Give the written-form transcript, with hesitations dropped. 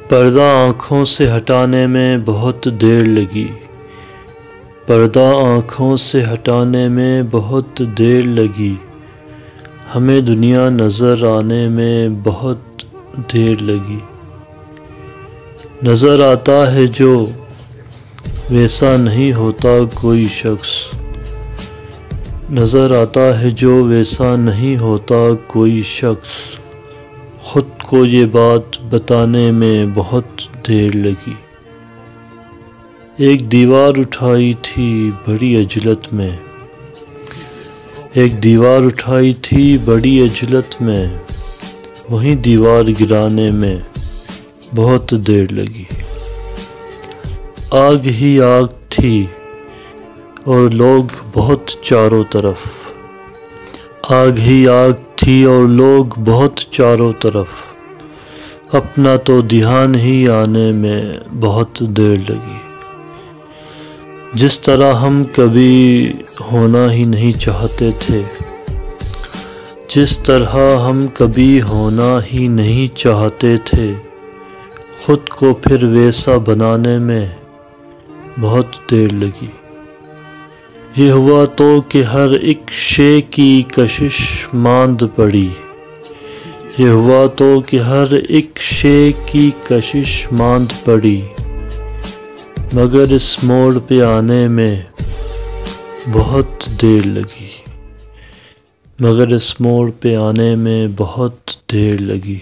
پردہ آنکھوں سے ہٹانے میں بہت دیر لگی، پردہ آنکھوں سے ہٹانے میں بہت دیر لگی، ہمیں دنیا نظر آنے میں بہت دیر لگی۔ نظر آتا ہے جو ویسا نہیں ہوتا کوئی شخص، نظر آتا ہے جو ویسا نہیں ہوتا کوئی شخص، خود کو یہ بات بتانے میں بہت دیر لگی۔ ایک دیوار اٹھائی تھی بڑی عجلت میں، ایک دیوار اٹھائی تھی بڑی عجلت میں، وہیں دیوار گرانے میں بہت دیر لگی۔ آگ ہی آگ تھی اور لوگ بہت چاروں طرف، آگ ہی آگ تھی اور لوگ بہت چاروں طرف، اپنا تو دھیان ہی آنے میں بہت دیر لگی۔ جس طرح ہم کبھی ہونا ہی نہیں چاہتے تھے، جس طرح ہم کبھی ہونا ہی نہیں چاہتے تھے، خود کو پھر ویسا بنانے میں بہت دیر لگی۔ یہ ہوا تو کہ ہر ایک شے کی کشش ماند پڑی، یہ ہوا تو کہ ہر ایک شے کی کشش ماند پڑی، مگر اس موڑ پہ آنے میں بہت دیر لگی، مگر اس موڑ پہ آنے میں بہت دیر لگی۔